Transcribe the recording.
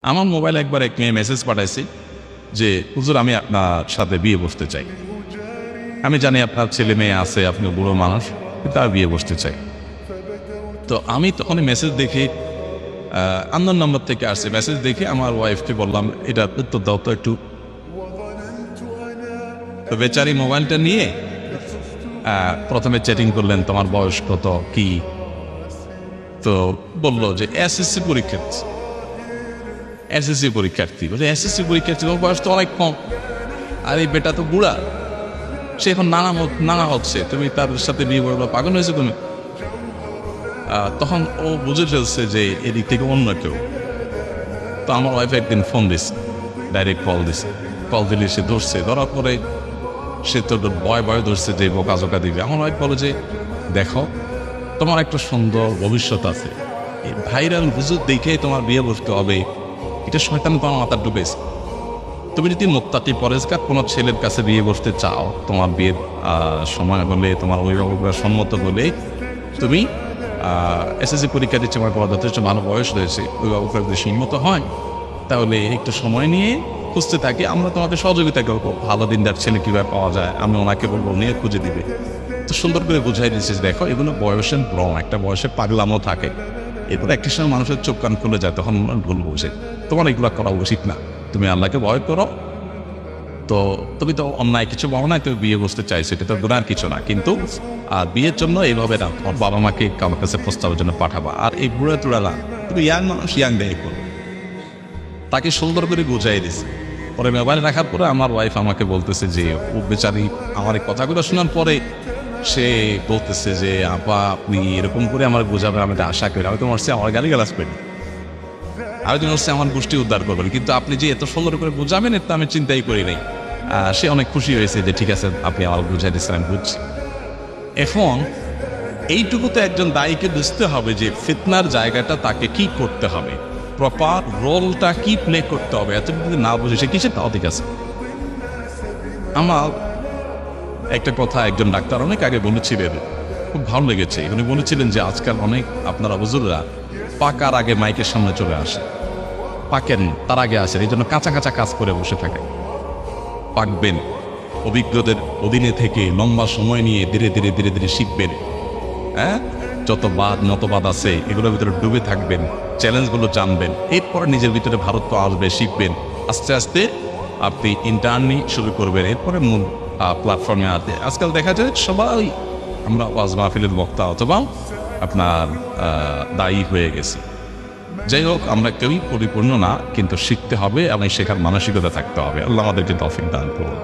আমার মোবাইলে একবার এক মেয়ে মেসেজ পাঠাইছি যে হুজুর আমি আপনার সাথে বিয়ে বসতে চাই। আমি জানি আপনার ছেলে মেয়ে আছে, আপনি বুড়ো মানুষ, কিন্তু আমি বিয়ে বসতে চাই। তো আমি তখন মেসেজ দেখি আননোন নাম্বার থেকে আসছে। মেসেজ দেখে আমার ওয়াইফকে বললাম এটা উত্তর দাও তো একটু। তো বেচারি মোবাইলটা নিয়ে প্রথমে চ্যাটিং করলেন, তোমার বয়স কত, কি। তো বলল যে এসএসসি পরীক্ষার্থী। এসএসসি পরীক্ষার্থী বলে এসএসসি পরীক্ষার্থী, তোমার বয়স তো অনেক কম, আর এই বেটা তো বুড়া, সে এখন নানা হচ্ছে, তুমি তার সাথে বিয়ে করবে, পাগল হয়েছে তুমি। তখন ও বুঝে ফেলছে যে এদিক থেকে অন্য কেউ। তো আমার ওয়াইফ একদিন ফোন দিছে, ডাইরেক্ট কল দিছে। কল দিলে সে ধরছে, ধরার পরে সে তো ভয় ধরছে যে বোকা দিবে। আমার ওয়াইফ বলে যে দেখো, তোমার একটা সুন্দর ভবিষ্যৎ আছে, এই ভাইরাল হুজুর দেখে তোমার বিয়ে বসতে হবে, এটা শয়তান তোমার মাথা ঢুকেছে। তুমি যদি মুত্তাকি পরেজগার কোনো ছেলের কাছে বিয়ে বসতে চাও, তোমার বিয়ের সময় হলে, তোমার অভিভাবকরা সম্মত হলে, তুমি এসএসসি পরীক্ষা দিচ্ছে, আমার পর যথেষ্ট ভালো বয়স রয়েছে, অভিভাবকরা যদি সম্মত হয়, তাহলে একটু সময় নিয়ে খুঁজতে থাকি, আমরা তোমাকে সহযোগিতা করবো। ভালো দিনদার ছেলে কীভাবে পাওয়া যায় আমি ওনাকে বলবো, নিয়ে খুঁজে দিবে। তো সুন্দর করে বুঝাই দিচ্ছিস, দেখো এগুলো বয়সের ভ্রম, একটা বয়সে পাগলামও থাকে, এরপর একটি সময় মানুষের চোখ কান খুলে যায়, তখন ভুল বুঝে। তোমার এগুলো করা উচিত না, তুমি আল্লাহকে ভয় করো। তো তুমি তো অন্যায় কিছু বলো না, তুমি বিয়ে বসতে চাইছো, এটা তো গুনার কিছু না। কিন্তু আর বিয়ের জন্য এইভাবে না, তোমার বাবা মাকে কারোর কাছে প্রস্তাবের জন্য পাঠাবা। আর এই বুড়া টুড়া না, তুমি ইয়াং মানুষ, ইয়াং দেখে করো। তাকে সুন্দর করে বুঝাই দিছে। পরে মোবাইল রাখার পরে আমার ওয়াইফ আমাকে বলতেছে যে ও বেচারি আমার এই কথাগুলো শোনার পরে সে বলতেছে যে আপা আপনি এরকম করে আমার বোঝাবেন, আমি তো আশা করি, আমি তো মরছি আমার গালি গালাজ করি, আমি তো মরছি আমার গোষ্ঠী উদ্ধার করবেন, কিন্তু আপনি যে এত সুন্দর করে বোঝাবেন এটা আমি চিন্তাই করি নাই। সে অনেক খুশি হয়েছে যে ঠিক আছে আপনি আমার বুঝাই দিচ্ছেন, আমি বুঝছি। এখন এইটুকু তো একজন দায়ীকে বুঝতে হবে যে ফিতনার জায়গাটা তাকে কি করতে হবে, প্রপার রোলটা কি প্লে করতে হবে। এত যদি না বুঝে সে কিসে, তাও ঠিক আছে। আমার একটা কথা একজন ডাক্তার অনেক আগে বলেছিলেন, খুব ভালো লেগেছে। উনি বলেছিলেন যে আজকাল অনেক আপনারা হুজুররা পাকার আগে মাইকের সামনে চলে আসে, পাকেন তার আগে আসেন, এই জন্য কাঁচা কাঁচা কাজ করে বসে থাকে। পাকবেন, অভিজ্ঞদের অধীনে থেকে লম্বা সময় নিয়ে ধীরে ধীরে ধীরে ধীরে শিখবেন। হ্যাঁ, যত মতবাদ আছে এগুলোর ভিতরে ডুবে থাকবেন, চ্যালেঞ্জগুলো জানবেন, এরপর নিজের ভিতরে ভারত্ব আসবে, শিখবেন। আস্তে আস্তে আপনি ইন্টার্নি শুরু করবেন, এরপরে মূল প্ল্যাটফর্মে আসবে। আজকাল দেখা যায় সবাই আমরা ওয়াজ মাহফিলের বক্তা অথবা আপনার দায়ী হয়ে গেছি। যাই হোক, আমরা কেউই পরিপূর্ণ না, কিন্তু শিখতে হবে এবং শেখার মানসিকতা থাকতে হবে। আল্লাহ আমাদেরকে তৌফিক দান করুন।